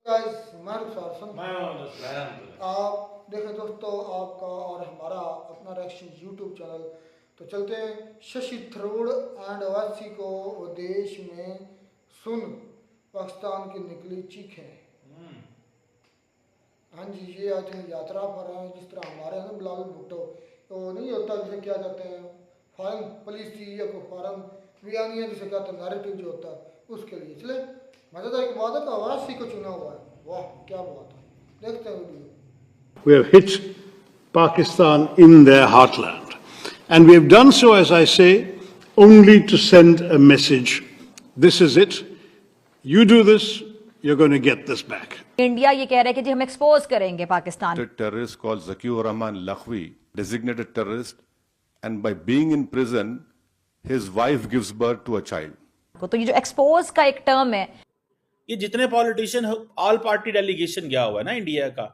आप देखें दोस्तों, आपका और हमारा अपना रिएक्शन यूट्यूब चैनल। तो चलते हैं। शशि थरूर एंड ओवैसी को विदेश में सुन, पाकिस्तान की निकली चीखें। हाँ जी, ये आज यात्रा पर हैं। जिस तरह हमारे यहाँ बिलावल भुट्टो तो नहीं होता, जिसे क्या कहते हैं फॉरन पॉलिसी या कोई फॉरन बयानिया जिसे कहते हैं नैरेटिव जो होता है, उसके लिए। चले मज़ेदार एक बात है कि ओवैसी को चुना हुआ है। वाह क्या बात है, देखते हैं video. We have hit Pakistan in their heartland. And we have done so, as I say, only to send a message. This is it. You do this, you're going to get this back. India ये कह रहा है कि जी हम expose करेंगे Pakistan. A terrorist called Zakiur Rahman Lakhvi, designated terrorist, and by being in prison, his wife gives birth to a child. तो ये जो एक्सपोज का एक टर्म है, ये जितने पॉलिटिशियन ऑल पार्टी डेलीगेशन गया हुआ है ना इंडिया का,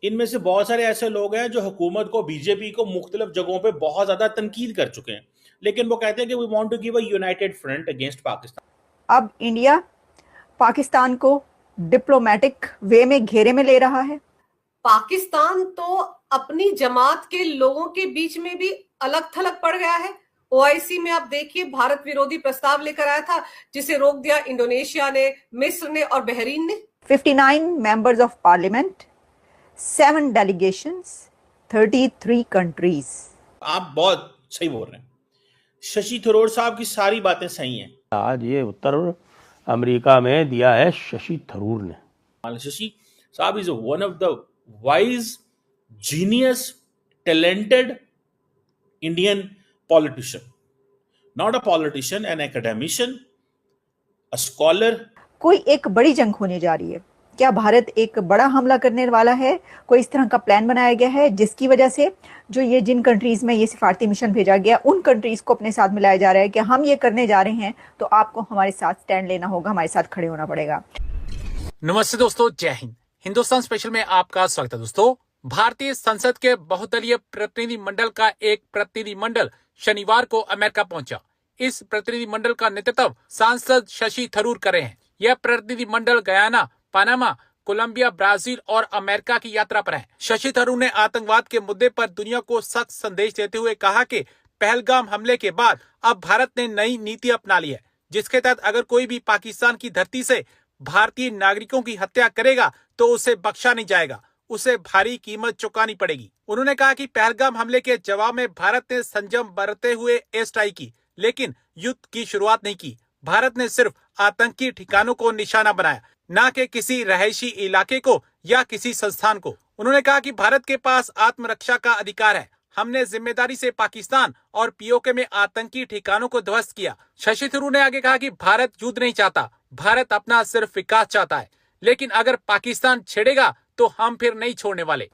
इनमें से बहुत सारे ऐसे लोग हैं जो हुकूमत को, बीजेपी को मुख्तलिफ जगहों पे बहुत ज्यादा तनकीद कर चुके हैं, लेकिन वो कहते हैं कि we want to give a united front against Pakistan. अब इंडिया पाकिस्तान को डिप्लोमेटिक वे में घेरे में ले रहा है। पाकिस्तान तो अपनी जमात के लोगों के बीच में भी अलग थलग पड़ गया है। ओआईसी में आप देखिए, भारत विरोधी प्रस्ताव लेकर आया था जिसे रोक दिया इंडोनेशिया ने, मिस्र ने और बहरीन ने। 59 members of parliament, 7 delegations, 33 countries. आप बहुत सही बोल रहे हैं, शशि थरूर साहब की सारी बातें सही हैं। आज ये उत्तर अमेरिका में दिया है शशि थरूर ने। शशि साहब is one of the wise, genius, talented Indian politician, not a politician, an academician, a scholar. कोई एक बड़ी जंग होने जा रही है। क्या भारत एक बड़ा हमला करने वाला है? कोई इस तरह का प्लान बनाया गया है जिसकी वजह से जो ये जिन कंट्रीज में ये सिफारती मिशन भेजा गया, उन कंट्रीज को अपने साथ मिलाया जा रहा है कि हम ये करने जा रहे हैं तो आपको हमारे साथ स्टैंड लेना होगा, हमारे साथ खड़े होना पड़ेगा। नमस्ते दोस्तों, जय हिंद। हिंदुस्तान स्पेशल में आपका स्वागत है। दोस्तों, भारतीय संसद के बहुदलीय प्रतिनिधि मंडल का एक प्रतिनिधि मंडल शनिवार को अमेरिका पहुंचा। इस प्रतिनिधि मंडल का नेतृत्व सांसद शशि थरूर कर रहे हैं। यह प्रतिनिधि मंडल गयाना, पनामा, कोलंबिया, ब्राजील और अमेरिका की यात्रा पर है। शशि थरूर ने आतंकवाद के मुद्दे पर दुनिया को सख्त संदेश देते हुए कहा कि पहलगाम हमले के बाद अब भारत ने नई नीति अपना ली है, जिसके तहत अगर कोई भी पाकिस्तान की धरती से भारतीय नागरिकों की हत्या करेगा तो उसे बख्शा नहीं जाएगा, उसे भारी कीमत चुकानी पड़ेगी। उन्होंने कहा कि पहलगाम हमले के जवाब में भारत ने संयम बरतते हुए एयर स्ट्राइक की, लेकिन युद्ध की शुरुआत नहीं की। भारत ने सिर्फ आतंकी ठिकानों को निशाना बनाया, न कि किसी रहायशी इलाके को या किसी संस्थान को। उन्होंने कहा कि भारत के पास आत्मरक्षा का अधिकार है। हमने जिम्मेदारी से पाकिस्तान और पीओके में आतंकी ठिकानों को ध्वस्त किया। शशि थरूर ने आगे कहा कि भारत युद्ध नहीं चाहता, भारत अपना सिर्फ विकास चाहता है, लेकिन अगर पाकिस्तान छेड़ेगा तो हम फिर नहीं छोड़ने वाले।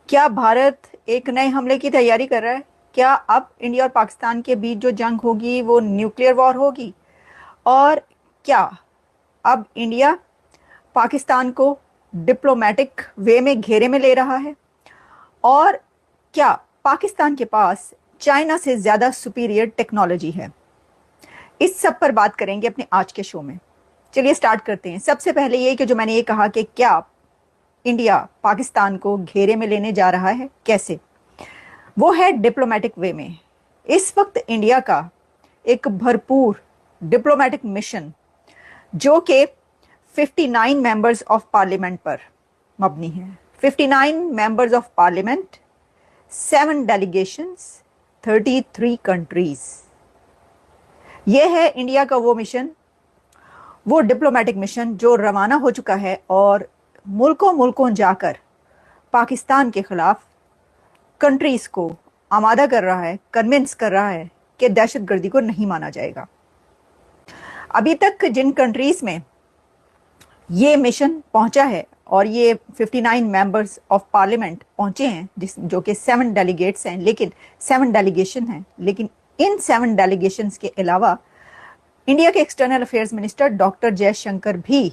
क्या भारत एक नए हमले की तैयारी कर रहा है? क्या अब इंडिया और पाकिस्तान के बीच जो जंग होगी वो न्यूक्लियर वॉर होगी? और क्या अब इंडिया पाकिस्तान को डिप्लोमेटिक वे में घेरे में ले रहा है? और क्या पाकिस्तान के पास चाइना से ज्यादा सुपीरियर टेक्नोलॉजी है? इस सब पर बात करेंगे अपने आज के शो में। चलिए स्टार्ट करते हैं। सबसे पहले ये कि जो मैंने ये कहा कि क्या इंडिया पाकिस्तान को घेरे में लेने जा रहा है, कैसे? वो है डिप्लोमेटिक वे में। इस वक्त इंडिया का एक भरपूर डिप्लोमेटिक मिशन जो कि 59 मेंबर्स ऑफ पार्लियामेंट पर मबनी है। 59 members of parliament, 7 delegations, 33 countries. ये है इंडिया का वो मिशन, वो डिप्लोमेटिक मिशन जो रवाना हो चुका है और मुल्कों मुल्कों जाकर पाकिस्तान के खिलाफ कंट्रीज को आमादा कर रहा है, कन्विंस कर रहा है कि दहशतगर्दी को नहीं माना जाएगा। अभी तक जिन कंट्रीज में ये मिशन पहुंचा है और ये 59 मेंबर्स ऑफ पार्लियामेंट पहुंचे हैं, जो कि 7 डेलीगेट्स हैं, लेकिन 7 डेलीगेशन हैं, लेकिन इन 7 डेलीगेशंस के अलावा इंडिया के external affairs minister doctor Jaishankar भी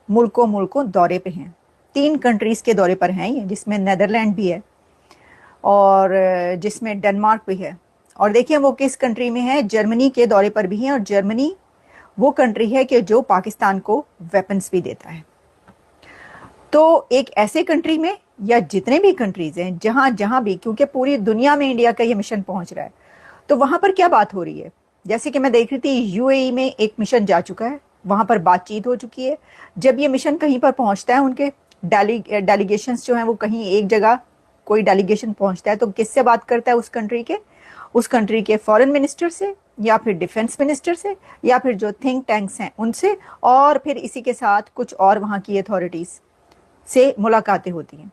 मुल्कों दौरे पे हैं। 3 कंट्रीज के दौरे पर हैं ये, जिसमें नेदरलैंड भी है और जिसमें डेनमार्क भी है। और देखिए वो किस कंट्री में है, जर्मनी के दौरे पर भी हैं। और जर्मनी वो कंट्री है कि जो पाकिस्तान को वेपन्स भी देता है। तो एक ऐसे कंट्री में या जितने भी कंट्रीज हैं जहां जहां भी, क्योंकि पूरी दुनिया में इंडिया का ये मिशन पहुंच रहा है, तो वहां पर क्या बात हो रही है? जैसे कि मैं देख रही थी यूएई में एक मिशन जा चुका है, वहां पर बातचीत हो चुकी है। जब ये मिशन कहीं पर पहुंचता है, उनके डेलीगेशंस जो हैं वो कहीं एक जगह कोई डेलीगेशन पहुंचता है, तो किससे बात करता है? उस कंट्री के फॉरेन मिनिस्टर से, या फिर डिफेंस मिनिस्टर से, या फिर जो थिंक टैंक्स हैं उनसे, और फिर इसी के साथ कुछ और वहां की अथॉरिटीज से मुलाकातें होती हैं।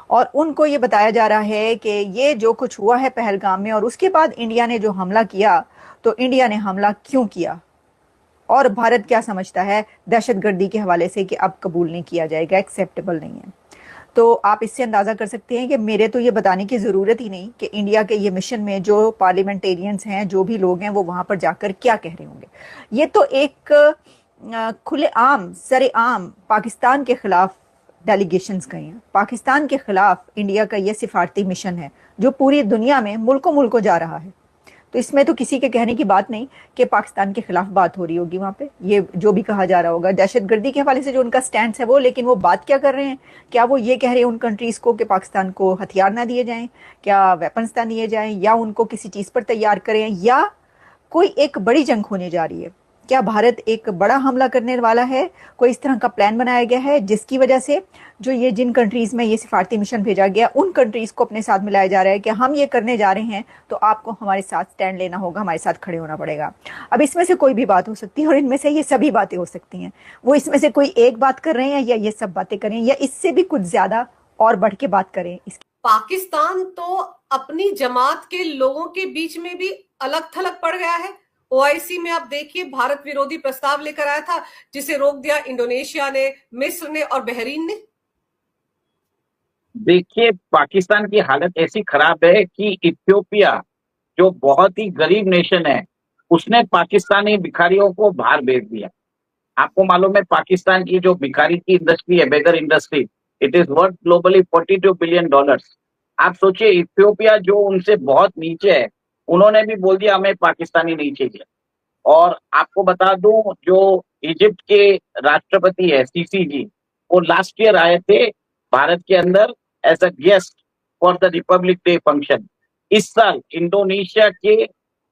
और उनको ये बताया जा रहा है कि ये जो कुछ हुआ है पहलगाम में, और उसके बाद इंडिया ने जो हमला किया, तो इंडिया ने हमला क्यों किया और भारत क्या समझता है दहशतगर्दी के हवाले से कि अब कबूल नहीं किया जाएगा, एक्सेप्टेबल नहीं है। तो आप इससे अंदाजा कर सकते हैं कि मेरे तो ये बताने की जरूरत ही नहीं कि इंडिया के ये मिशन में जो पार्लियामेंटेरियंस हैं, जो भी लोग हैं, वो वहां पर जाकर क्या कह रहे होंगे। ये तो एक खुलेआम सरेआम पाकिस्तान के खिलाफ डेलीगेशंस गए हैं। पाकिस्तान के खिलाफ इंडिया का ये सिफारती मिशन है जो पूरी दुनिया में मुल्कों मुल्कों जा रहा है। तो इसमें तो किसी के कहने की बात नहीं कि पाकिस्तान के खिलाफ बात हो रही होगी वहां पे, ये जो भी कहा जा रहा होगा दहशतगर्दी के हवाले से जो उनका स्टैंड है वो। लेकिन वो बात क्या कर रहे हैं? क्या वो ये कह रहे हैं उन कंट्रीज को कि पाकिस्तान को हथियार ना दिए जाएं, क्या वेपन्स ना दिए जाएं, या उनको किसी चीज पर तैयार करें, या कोई एक बड़ी जंग होने जा रही है? क्या भारत एक बड़ा हमला करने वाला है? कोई इस तरह का प्लान बनाया गया है जिसकी वजह से जो ये जिन कंट्रीज में ये सिफारती मिशन भेजा गया, उन कंट्रीज को अपने साथ मिलाया जा रहा है कि हम ये करने जा रहे हैं तो आपको हमारे साथ स्टैंड लेना होगा, हमारे साथ खड़े होना पड़ेगा। अब इसमें से कोई भी बात हो सकती है और इनमें से ये सभी बातें हो सकती हैं। वो इसमें से कोई एक बात कर रहे हैं या ये सब बातें करें या इससे भी कुछ ज्यादा और बढ़ के बात करें। पाकिस्तान तो अपनी जमात के लोगों के बीच में भी अलग थलग पड़ गया है। ओआईसी में आप देखिए भारत विरोधी प्रस्ताव लेकर आया था जिसे रोक दिया इंडोनेशिया ने, मिस्र ने और बहरीन ने। देखिए, पाकिस्तान की हालत ऐसी खराब है कि इथियोपिया जो बहुत ही गरीब नेशन है, उसने पाकिस्तानी भिखारियों को बाहर भेज दिया। आपको मालूम है पाकिस्तान की जो भिखारी की इंडस्ट्री है, beggar industry, it is worth globally $42 billion. आप सोचिए, इथियोपिया जो उनसे बहुत नीचे है, उन्होंने भी बोल दिया हमें पाकिस्तानी नहीं चाहिए। और आपको बता दूं, जो इजिप्ट के राष्ट्रपति है सीसी जी, वो लास्ट ईयर आए थे भारत के अंदर as a guest for the republic day function. इस साल इंडोनेशिया के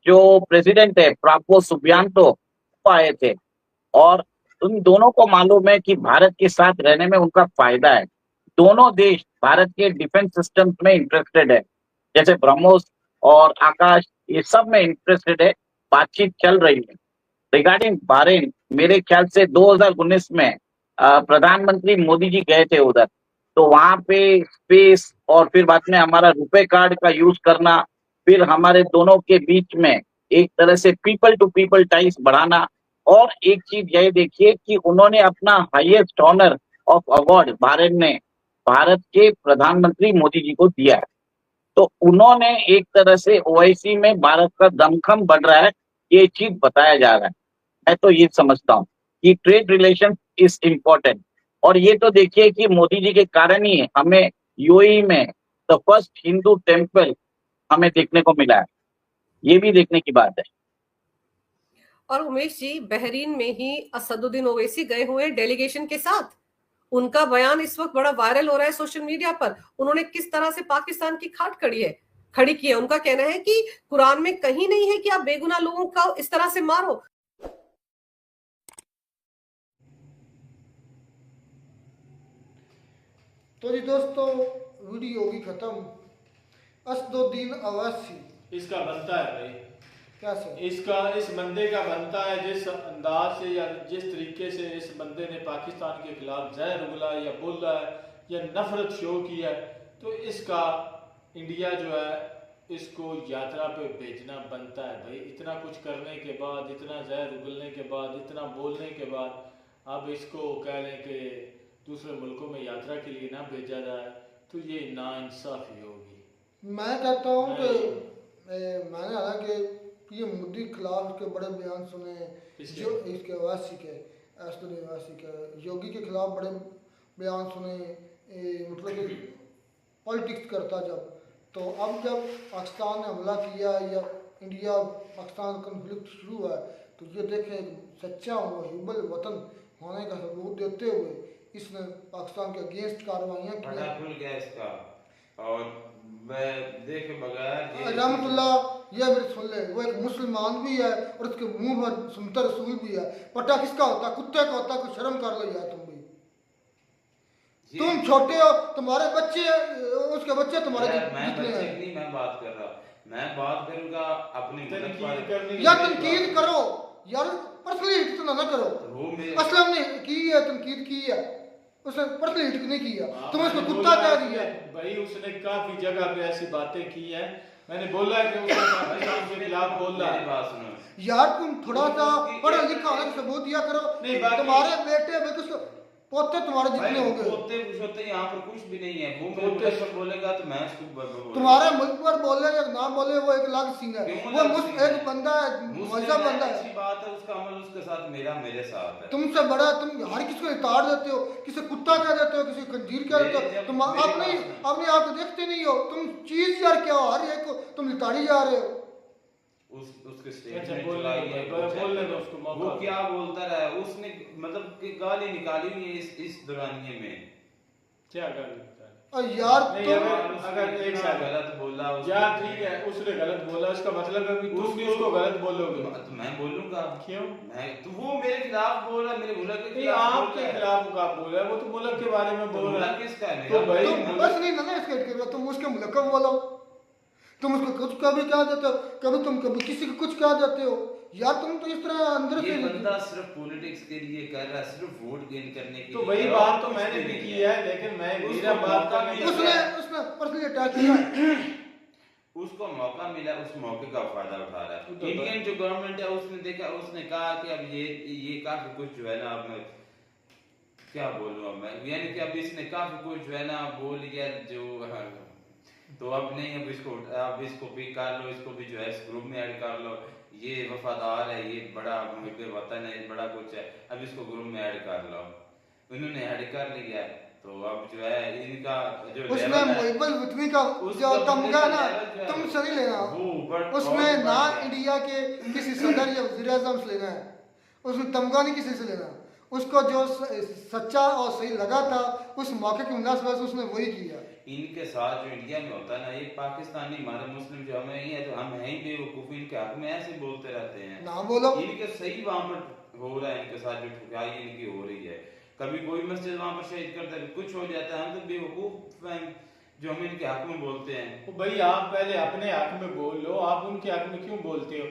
जो प्रेसिडेंट है प्राबो सुबियांतो वो आए थे। और उन दोनों को मालूम है कि भारत के साथ रहने में उनका फायदा है। दोनों देश भारत के डिफेंस सिस्टम्स में इंटरेस्टेड है, जैसे ब्रह्मोस और आकाश, ये सब में इंटरेस्टेड है। बातचीत चल रही है। रिगार्डिंग बहरीन, मेरे ख्याल से 2019 में प्रधानमंत्री मोदी जी गए थे उधर, तो वहां पे स्पेस और फिर बाद में हमारा रुपए कार्ड का यूज करना, फिर हमारे दोनों के बीच में एक तरह से पीपल टू पीपल टाइज बढ़ाना। और एक चीज ये देखिए कि उन्होंने अपना highest honour of award Bahrain ने भारत के प्रधानमंत्री मोदी जी को दिया है। तो उन्होंने एक तरह से ओआईसी में भारत का दमखम बढ़ रहा है, ये चीज बताया जा रहा है। मैं तो ये समझता हूँ कि ट्रेड रिलेशन इज इम्पोर्टेंट। और ये तो देखिए कि मोदी जी के कारण ही हमें यूएई में द फर्स्ट हिंदू टेम्पल हमें देखने को मिला है, ये भी देखने की बात है। और उमेश जी, बहरीन में ही असदुद्दीन ओवैसी गए हुए डेलीगेशन के साथ, उनका बयान इस वक्त बड़ा वायरल हो रहा है सोशल मीडिया पर। उन्होंने किस तरह से पाकिस्तान की खाट खड़ी की है। उनका कहना है कि कुरान में कहीं नहीं है कि आप बेगुनाह लोगों का इस तरह से मारो। तो जी दोस्तों, वीडियो होगी खत्म। असदुद्दीन ओवैसी इसका बनता है भाई, कैसे इस बंदे का बनता है जिस अंदाज से या जिस तरीके से इस बंदे ने पाकिस्तान के खिलाफ जहर उगला या बोला है या नफरत शो की है, तो इसका इंडिया जो है इसको यात्रा पे भेजना बनता है भाई। इतना कुछ करने के बाद, इतना जहर उगलने के बाद, इतना बोलने के बाद, अब इसको कह लें कि दूसरे मुल्कों में यात्रा के लिए ना भेजा जाए, तो ये नाइंसाफी होगी। मैं कहता हूँ कि मैंने हालांकि ये मोदी के खिलाफ के बड़े बयान सुने हैं, जो इसके ओवैसी के, असदुद्दीन ओवैसी के, योगी के खिलाफ बड़े बयान सुने, मतलब कि पॉलिटिक्स करता जब, तो अब जब पाकिस्तान ने हमला किया या इंडिया पाकिस्तान कन्फ्लिक्ट शुरू हुआ है, तो ये देखें सच्चा हुआ हिब्बुल वतन होने का सबूत देते हुए इसने पाकिस्तान के अगेंस्ट कार्रवाइयाँ पता की। खुल गया इसका, और मैं देखे बगैर रहमतुल्लाह, ये मेरी सुन ले, वो एक मुसलमान भी है और उसके मुंह पर सुनता रसूल भी है। पटा किसका होता है? कुत्ते का होता है। कुछ शर्म कर लो यार तुम भी। तुम छोटे हो, तुम्हारे बच्चे, उसके बच्चे तुम्हारे मैं जितने बच्चे हैं। की नहीं मैं बात कर रहा, मैं बात करूंगा अपने मुल्क पर। या तनकीद करो यार, पर्सनली हिट तो ना करो। असलम ने की है, तनकीद की है, उसने पर्सनली हिट नहीं किया। तुम उसको कुत्ता कह दिया भाई। उसने काफी जगह पे ऐसी बातें की है, मैंने बोला है कि उसने पाकिस्तान के खिलाफ बोला है। बात सुनो यार, तुम थोड़ा सा पढ़ा लिखा होने का सबूत दिया करो। तुम्हारे बेटे बेटे पोते तुम्हारे जितने होंगे। पोते होते यहाँ पर कुछ भी नहीं है। वो मेरे मुल्क पर बोलेगा तो मैं उसको तुम्हारे मुल्क पर बोले या ना बोले वो एक अलग सीन है। वो एक बंदा है, मजहब बंदा है। ऐसी बात है, उसका अमल उसके साथ, मेरे साथ है। तुमसे बड़ा तुम हर किसी को ताड़ देते हो, किसी कुत्ता कह देते हो, किसी खंजीर कह देते हो। तुम अपने आप को देखते नहीं हो। तुम चीज यार क्या हो, हर एक को तुम लिताड़ी जा रहे हो। उसके स्टेटमेंट चलाई है, वो क्या बोलता रहा है, उसने मतलब कि गाली निकाली हुई है इस दौरानिये में। क्या गाली यार अगर एक साथ गलत बोला यार, ठीक है, उसने गलत बोला, उसका मतलब है कि तुम भी उसको गलत बोलोगे। तो मैं बोलूंगा क्यों? मैं तो वो मेरे खिलाफ बोल रहा है, मेरे मुल्क के खिलाफ। आपके खिलाफ का बोल रहा है, वो तो मुल्क के बारे में बोल रहा है। किसका है? तो भाई तुम बस नहीं ना इसके कर, तुम उसके मुल्क को बोलो। तुम उसको कुछ कभी कह देते हो, कभी तुम कभी किसी को कुछ कह देते हो। यार तुम तो इस तरह अंदर ये से बंदा सिर्फ पॉलिटिक्स के लिए कर रहा है, सिर्फ वोट गेन करने के लिए। तो वही बात तो मैंने भी की है, लेकिन मैं मेरा बात का उसने पर्सनली अटैक किया। उसको मौका मिला, उस मौके का फायदा उठा रहा है। इंडियन जो गवर्नमेंट है उसने देखा, उसने कहा कि अब ये काफी कुछ जो है ना, अब मैं क्या बोलूं, अब मैं यानी कि अब इसने काफी कुछ जो है ना बोल लिया जो, तो अब नहीं, अब इसको भी कर लो, इसको भी जो है इस ग्रुप में ऐड कर लो। ये वफादार है, ये बड़ा मुहिब वतन है, बड़ा कुछ है, अब इसको ग्रुप में ऐड कर लो। उन्होंने ऐड कर लिया, तो अब जो है इनका जो उसमें मुहिब्बुल वतनी का जो तमगा ना तुम से नहीं लेना, उसमें ना इंडिया के किसी सदर या वज़ीर आज़म से लेना है। उसमें तमगा नहीं किसी से लेना। उसको जो सच्चा और सही लगा था उस मौके की मुनासिबत से उसने वही किया। इनके साथ जो इंडिया में होता है ना, ये पाकिस्तानी हमारे मुस्लिम जो हमें ही है, तो हम हैं ही बेवकूफ, इनके हक में ऐसे बोलते रहते हैं। ना बोलो। इनके सही वहां पर हो रहा है, इनके साथ जो ठुकाई इनकी हो रही है। कभी कोई मस्जिद वहां पर शहीद करता है, कुछ हो जाता है, हम तो बेवकूफ हैं जो हम इनके हक में बोलते हैं। तो भाई आप पहले अपने हक में बोल लो, आप उनके हक में क्यों बोलते हो?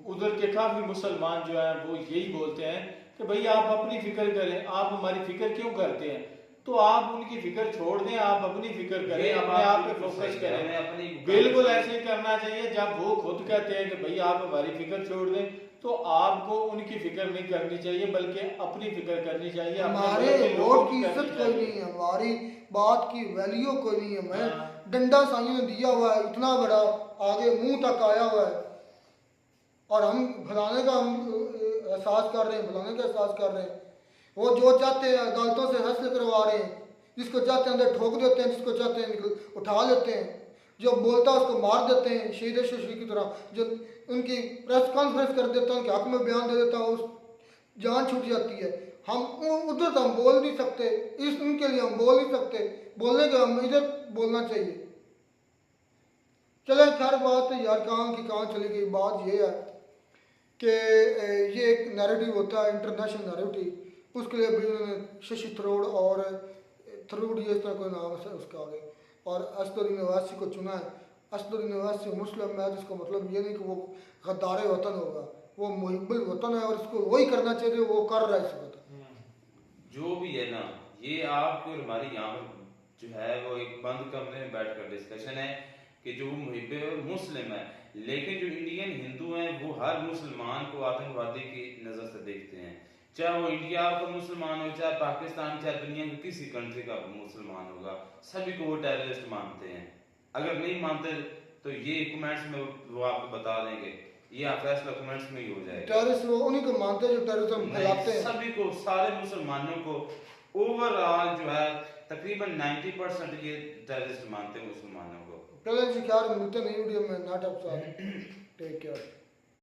उधर के काफी मुसलमान जो है वो यही बोलते हैं कि भाई आप अपनी फिक्र करें, आप हमारी फिक्र क्यों करते हैं? तो आप उनकी फिक्र छोड़ दें, आप अपनी फिक्र करें, अपने आप पे फोकस करें। बिल्कुल ऐसे ही करना चाहिए। जब वो खुद कहते हैं कि भाई आप हमारी फिक्र छोड़ दें, तो आपको उनकी फिक्र नहीं करनी चाहिए, बल्कि अपनी फिक्र करनी चाहिए। हमारे वोट की इज्जत कोई नहीं है, हमारी बात की वैल्यू कोई नहीं है। मैं डंडा साइयों ने दिया हुआ है इतना बड़ा, आगे मुंह तक आया हुआ है, और हम फलाने का एहसास कर रहे हैं, फलाने का एहसास कर रहे हैं। वो जो चाहते हैं अदालतों से फैसले करवा रहे हैं, जिसको चाहते हैं अंदर ठोक देते हैं, जिसको चाहते हैं उठा लेते हैं, जो बोलता है उसको मार देते हैं शहीद शहीद की तरह। जो उनकी प्रेस कॉन्फ्रेंस कर देता है, उनके हक में बयान दे देता है, उस जान छूट जाती है। हम उधर तो हम बोल नहीं सकते, उनके लिए हम बोल नहीं सकते, बोलने का हम इधर बोलना चाहिए। चले खैर बात यार कहाँ की कहाँ चली गई। बात ये है कि ये एक नैरेटिव होता है, इंटरनेशनल नैरेटिव, उसके लिए भी उन्होंने शशि थरूर और थरूर ये इस तरह कोई नाम है उसका आगे, और असदुद्दीन अवैसी को चुना है। असदुद्दीन अवैसी मुस्लिम है, जिसका मतलब ये नहीं कि वो गद्दार वतन होगा, वो मुहिब्बुल वतन है और इसको वही करना चाहिए, वो कर रहा है इस वक्त। जो भी है ना, ये आपको और हमारे यहाँ पर जो है वो एक बंद कमरे में बैठकर डिस्कशन है कि जो मुहिब्बुल मुस्लिम है, लेकिन जो इंडियन हिंदू हैं वो हर मुसलमान को आतंकवादी की नजर से देखते हैं। चाहे वो इंडिया का मुसलमान हो, चाहे पाकिस्तान, चाहे दुनिया के किसी कंट्री का मुसलमान होगा, सभी को वो टेररिस्ट मानते हैं। अगर नहीं मानते तो ये कमेंट्स में वो आपको बता देंगे, ये फैसला कमेंट्स में ही हो जाएगा। टेररिस्ट वो उन्हीं को मानते हैं जो टेररिज्म फैलाते हैं। सभी को, सारे मुसलमानों को ओवरऑल जो है तकरीबन 90% ये टेररिस्ट मानते हैं मुसलमानों को। चलो जी, ख्याल मिलते नहीं वीडियो में, नाटक साथ टेक केयर।